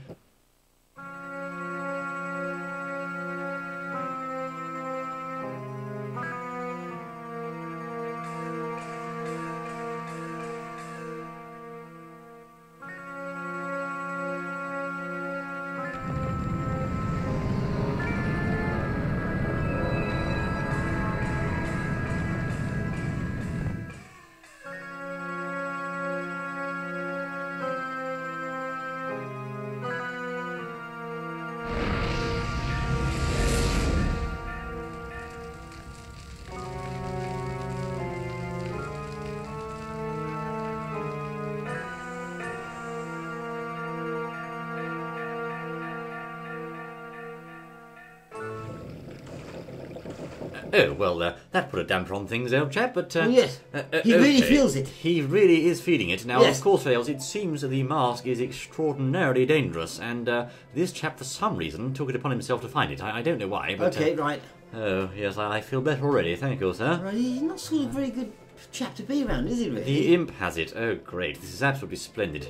Oh, well, that put a damper on things, old chap, but... Oh, yes. He really okay. feels it. He really is feeling it. Now, Yes. of course, Fails, it seems that the mask is extraordinarily dangerous, and this chap, for some reason, took it upon himself to find it. I don't know why, but... Okay, right. Oh, yes, I feel better already, thank you, sir. Right, he's not sort of a very good chap to be around, is he, really? The imp has it. Oh, great. This is absolutely splendid.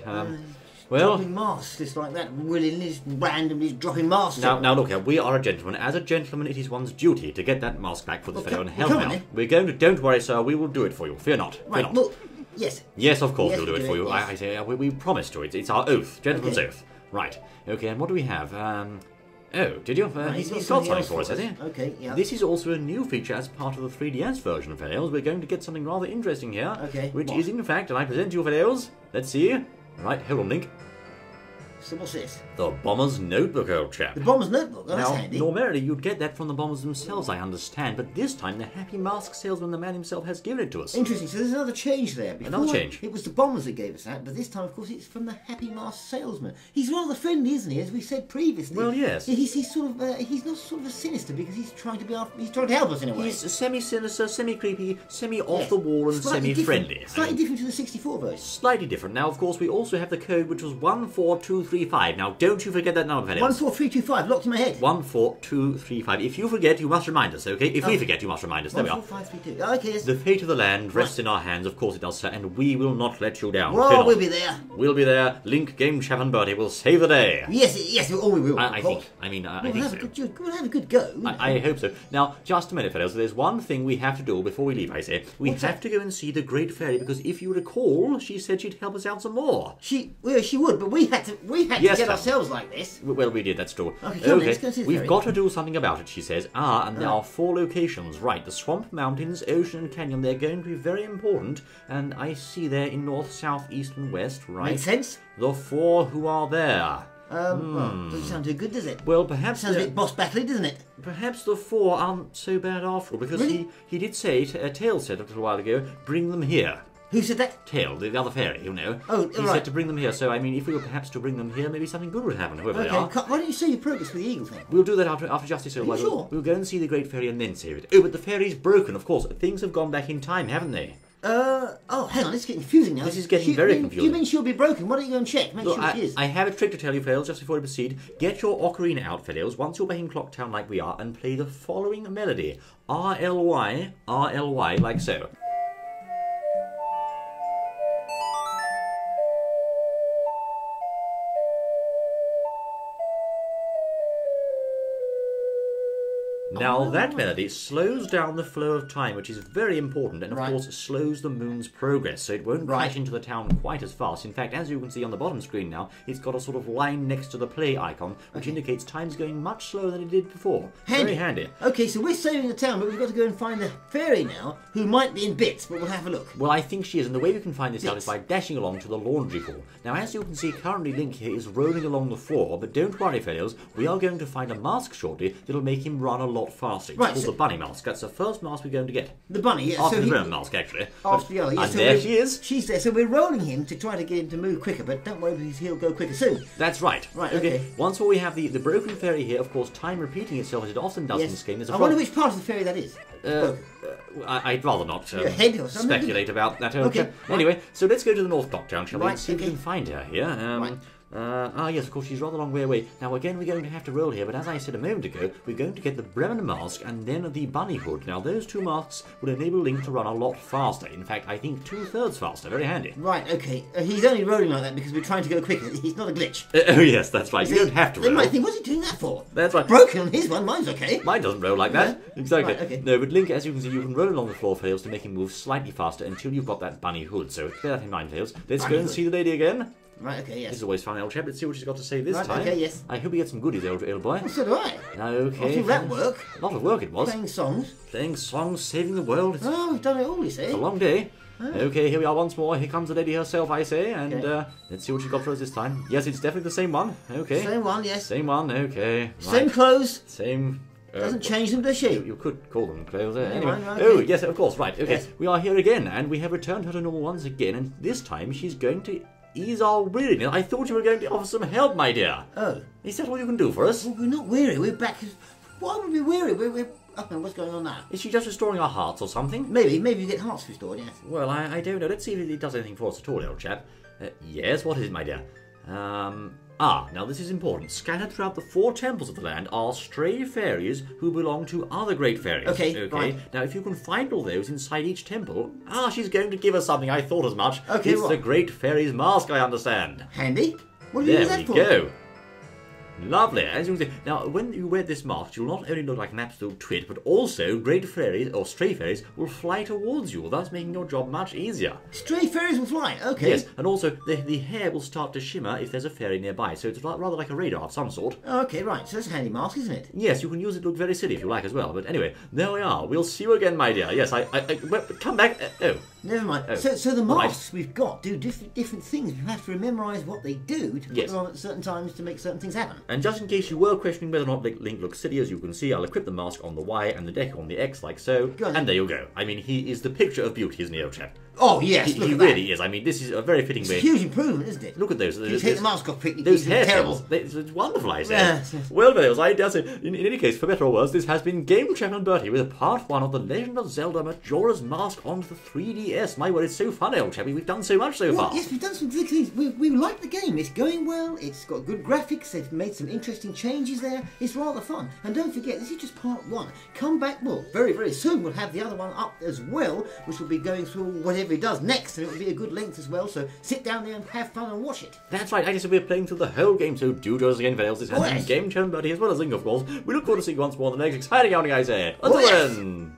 Well... Dropping masks just like that, willingly, just randomly dropping masks. Now look here, we are a gentleman. As a gentleman, it is one's duty to get that mask back for the fellow and help come him on, out. then. We're going to... Don't worry, sir, we will do it for you. Fear not. Fear Right, not. well, yes. Yes, of course Yes, we'll do we it do for it, you. yes. I say, we promise to. It's our oath. Gentleman's Okay. oath. Right. Okay, and what do we have? Oh, did you? Right, He's got something something else for us, has he? Okay, yeah. This is also a new feature as part of the 3DS version of Fails. We're going to get something rather interesting here. Okay, Which what? is, in fact, and I present to you, Fails. Let's see. Right, hold on, Link. So what's this? The Bomber's Notebook, old chap. The bomber's notebook. Oh, that's Now, handy. normally you'd get that from the bombers themselves, I understand, but this time the happy mask salesman, the man himself, has given it to us. Interesting. So there's another change there. Before, Another change. It was the bombers that gave us that, but this time, of course, it's from the Happy Mask salesman. He's rather friendly, isn't he? As we said previously. Well, yes. He's sort of he's not sort of a sinister because he's trying to help us in a way. He's semi-sinister, semi-creepy, semi-off Yes. the wall, and Slightly semi-friendly. different. Slightly different to the 64 version. Slightly different. Now, of course, we also have the code, which was 14235. Now, don't you forget that number, fellas. 14325 locked in my head. 14235. If you forget, you must remind us, okay? If we forget, you must remind us. There we are. 14532. Okay. Yes. The fate of the land rests in our hands, of course it does, sir, and we will not let you down. Fear Well, not. we'll be there. We'll be there. Link, Game, Chav, and Bertie will save the day. Yes, we will. I of think. course. I mean, I We'll think have so. we'll have a good go. I hope so. Now, just a minute, fellows. There's one thing we have to do before we leave, I say. We What's have that? to go and see the Great Fairy, because if you recall, she said she'd help us out some more. She would, but we had to Yes, get Tom. ourselves like this. Well, we did, that's true. Okay, come on, let's go see the We've fairy. got to do something about it, she says. And there are 4 locations. Right, the swamp, mountains, ocean, and canyon. They're going to be very important. And I see there in north, south, east, and west, right? Makes sense. The 4 who are there. Well, doesn't sound too good, does it? Well, perhaps Sounds a bit boss battley, doesn't it? perhaps the 4 aren't so bad after all, because Really? he did say, Tails said a little while ago, bring them here. Who said that? Tail, the other fairy, you know. Oh, he right. said to bring them here, so I mean, if we were perhaps to bring them here, maybe something good would happen, whoever they Okay, are. why don't you say your progress with the eagle thing? We'll do that after Justice Hill. Are you sure? We'll go and see the Great Fairy and then save it. Oh, but the fairy's broken, of course. Things have gone back in time, haven't they? Oh, hang on, it's getting confusing now. This is getting very confusing. You mean she'll be broken? Why don't you go and check? Make Look, sure she is. I have a trick to tell you, Fails, just before we proceed. Get your ocarina out, Fails, once you're back in Clocktown like we are, and play the following melody. R-L-Y, R-L-Y, like so. Now that melody slows down the flow of time, which is very important, and of course slows the moon's progress, so it won't crash into the town quite as fast. In fact, as you can see on the bottom screen now, it's got a sort of line next to the play icon, which indicates time's going much slower than it did before. Very handy. Okay, so we're saving the town, but we've got to go and find the fairy now, who might be in bits, but we'll have a look. Well, I think she is, and the way we can find this out is by dashing along to the laundry hall. Now, as you can see, currently Link here is rolling along the floor, but don't worry, fellows, we are going to find a mask shortly that'll make him run a lot faster. It's called the bunny mask. That's the first mask we're going to get. The bunny, yeah. After the real mask, actually. After the other, yeah. And so there she is. She's there, so we're rolling him to try to get him to move quicker, but don't worry because he'll go quicker soon. That's right. Right, okay. Once more we have the broken fairy here, of course, time repeating itself as it often does in this game. I wonder which part of the fairy that is. I'd rather not head or something, speculate about that. Okay. Anyway, so let's go to the North Clock Town, shall we? Right, See if we can find her here. Yes, of course, she's rather a long way away. Now, again, we're going to have to roll here, but as I said a moment ago, we're going to get the Bremen mask and then the bunny hood. Now, those two masks will enable Link to run a lot faster. In fact, I think 2/3 faster. Very handy. Right, okay. He's only rolling like that because we're trying to go quicker. He's not a glitch. Oh, yes, that's right. You don't have to roll. They might think, what's he doing that for? That's right. Broken on his one, mine's okay. Mine doesn't roll like that. Exactly. Right, okay. No, but Link, as you can see, you can roll along the floor, Fails, to make him move slightly faster until you've got that bunny hood. So bear that in mind, Fails. Let's go and see the lady again. Right, okay, yes. This is always fun, old chap. Let's see what she's got to say this time. Okay, yes. I hope you get some goodies, old boy. Well, so do I. Okay. After that work. A lot of work it was. Playing songs. Playing songs, saving the world. Oh, we've done it all, you see. It's a long day. Oh. Okay, here we are once more. Here comes the lady herself, I say. And let's see what she's got for us this time. Yes, it's definitely the same one. Okay. Same one, yes. Same one, okay. Right. Same clothes. Same... Doesn't change them, does she? You could call them clothes. Anyway. Right, okay. Oh, yes, of course. Right, okay. Yes. We are here again, and we have returned her to normal once again. And this time she's going to ease our weariness. I thought you were going to offer some help, my dear. Oh. Is that all you can do for us? Well, we're not weary. We're back. Why would we be weary? We're up and what's going on now? Is she just restoring our hearts or something? Maybe you get hearts restored, yes. Well, I don't know. Let's see if it does anything for us at all, old chap. Yes, what is it, my dear? Now this is important. Scattered throughout the 4 temples of the land are stray fairies who belong to other great fairies. Okay, right. Now, if you can find all those inside each temple... she's going to give us something. I thought as much. Okay, it's the Great Fairy's Mask, I understand. Handy. What do you use that for? There we go. Lovely. As you can see, now when you wear this mask, you'll not only look like an absolute twit, but also great fairies, or stray fairies, will fly towards you, thus making your job much easier. Stray fairies will fly, okay. Yes, and also the hair will start to shimmer if there's a fairy nearby, so it's rather like a radar of some sort. Okay, right, so that's a handy mask, isn't it? Yes, you can use it to look very silly if you like as well, but anyway, there we are. We'll see you again, my dear. Yes, well, come back. Never mind. Oh. So the masks we've got do different things. You have to memorise what they do to put them on at certain times to make certain things happen. And just in case you were questioning whether or not Link looks silly, as you can see, I'll equip the mask on the Y and the deck on the X like so. And there you go. I mean, he is the picture of beauty, isn't he, old chap? Oh, yes, he really is. I mean, this is a very fitting way. It's a huge improvement, isn't it? Look at those. You take the mask off quickly. Those terrible. It's wonderful, I say. Yes. Well, fellows, I dare say, in any case, for better or worse, this has been Game Chap and Bertie with part 1 of The Legend of Zelda Majora's Mask on the 3DS. My word, it's so fun, old chappie. We've done so much so far. Yes, we've done some good things. We like the game. It's going well. It's got good graphics. They've made some interesting changes there. It's rather fun. And don't forget, this is just part 1. Come back, well, very, very soon we'll have the other one up as well, which will be going through whatever he does next, and it will be a good length as well, so sit down there and have fun and watch it. That's right, I guess we're playing through the whole game, so do join us again, fellas. This has been Game Chap and Bertie as well as Link, of course. We look forward to seeing you once more on the next exciting outing, I say. Until then!